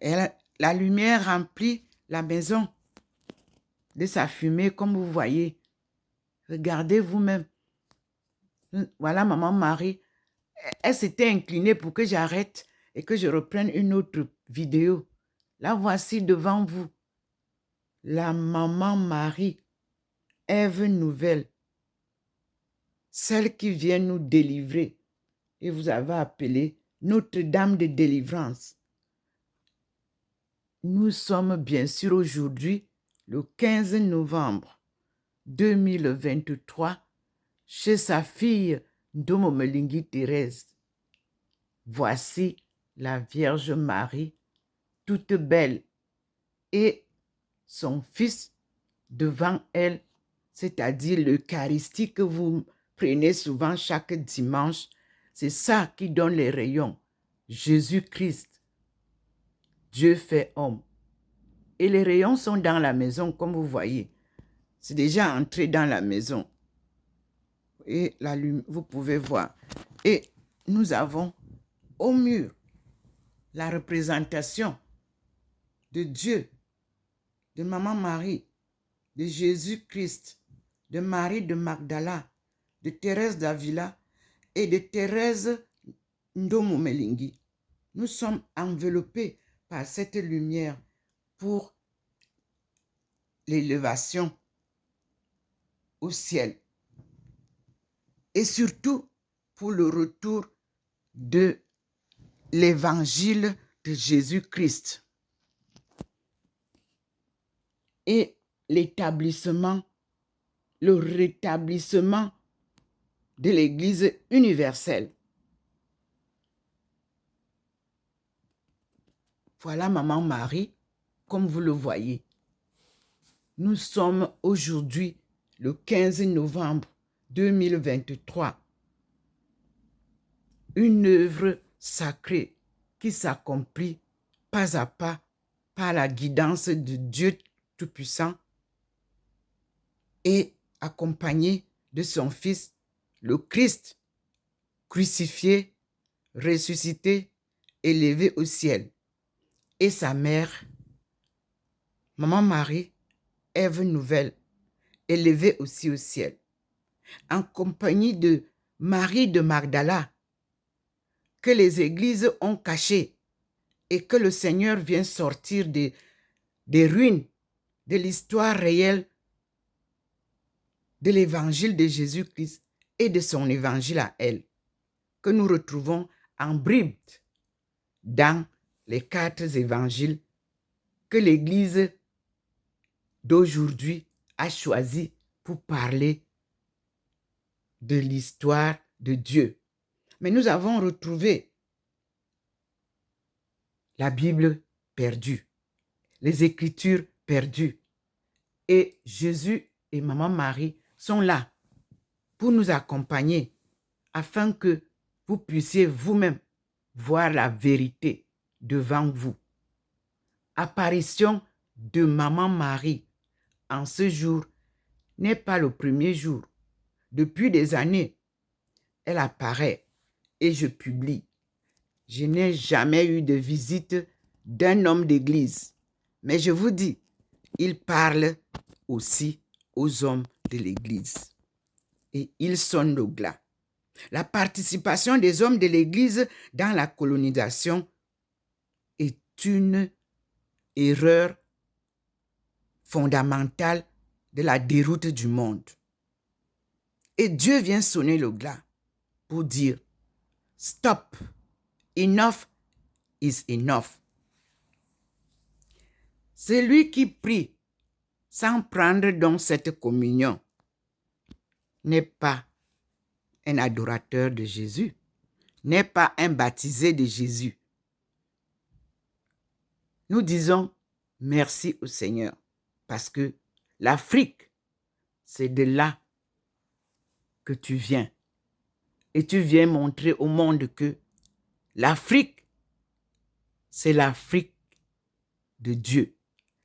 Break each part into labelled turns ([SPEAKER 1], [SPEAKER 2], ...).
[SPEAKER 1] La lumière remplit la maison de sa fumée, comme vous voyez. Regardez vous-même. Voilà maman Marie. Elle s'était inclinée pour que j'arrête et que je reprenne une autre vidéo. La voici devant vous. La maman Marie, Ève nouvelle, celle qui vient nous délivrer. Et vous avez appelé Notre-Dame de délivrance. Nous sommes bien sûr aujourd'hui le 15 novembre 2023 chez sa fille Ndomo Melingi Thérèse. Voici la Vierge Marie, toute belle, et son fils devant elle, c'est-à-dire l'Eucharistie que vous prenez souvent chaque dimanche. C'est ça qui donne les rayons. Jésus-Christ, Dieu fait homme. Et les rayons sont dans la maison, comme vous voyez. C'est déjà entré dans la maison. Et vous pouvez voir. Et nous avons au mur la représentation de Dieu, de Maman Marie, de Jésus-Christ, de Marie de Magdala, de Thérèse d'Avila et de Thérèse Ndomo Melingi. Nous sommes enveloppés par cette lumière pour l'élévation au ciel et surtout pour le retour de l'évangile de Jésus-Christ et l'établissement, le rétablissement de l'Église universelle. Voilà Maman Marie, comme vous le voyez. Nous sommes aujourd'hui le 15 novembre 2023. Une œuvre sacrée qui s'accomplit pas à pas par la guidance de Dieu Tout-Puissant et accompagnée de son Fils, le Christ, crucifié, ressuscité, élevé au ciel, et sa mère, Maman Marie, Ève nouvelle, élevée aussi au ciel, en compagnie de Marie de Magdala, que les églises ont cachée et que le Seigneur vient sortir des ruines de l'histoire réelle de l'évangile de Jésus-Christ et de son évangile à elle, que nous retrouvons en bribes dans les 4 évangiles que l'Église d'aujourd'hui a choisi pour parler de l'histoire de Dieu. Mais nous avons retrouvé la Bible perdue, les Écritures perdues. Et Jésus et Maman Marie sont là pour nous accompagner afin que vous puissiez vous-même voir la vérité devant vous. Apparition de Maman Marie en ce jour n'est pas le premier jour. Depuis des années, elle apparaît et je publie. Je n'ai jamais eu de visite d'un homme d'église. Mais je vous dis, il parle aussi aux hommes de l'église. Et il sonne le glas. La participation des hommes de l'église dans la colonisation est une erreur fondamentale de la déroute du monde. Et Dieu vient sonner le glas pour dire « Stop, enough is enough ». Celui qui prie sans prendre donc cette communion n'est pas un adorateur de Jésus, n'est pas un baptisé de Jésus. Nous disons merci au Seigneur parce que l'Afrique, c'est de là que tu viens. Et tu viens montrer au monde que l'Afrique, c'est l'Afrique de Dieu.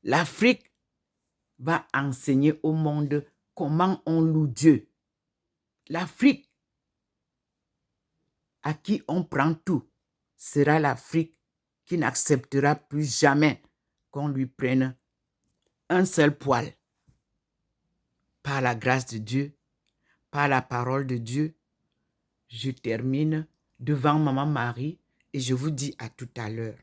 [SPEAKER 1] L'Afrique va enseigner au monde comment on loue Dieu. L'Afrique à qui on prend tout sera l'Afrique qui n'acceptera plus jamais qu'on lui prenne un seul poil. Par la grâce de Dieu, par la parole de Dieu, je termine devant Maman Marie et je vous dis à tout à l'heure.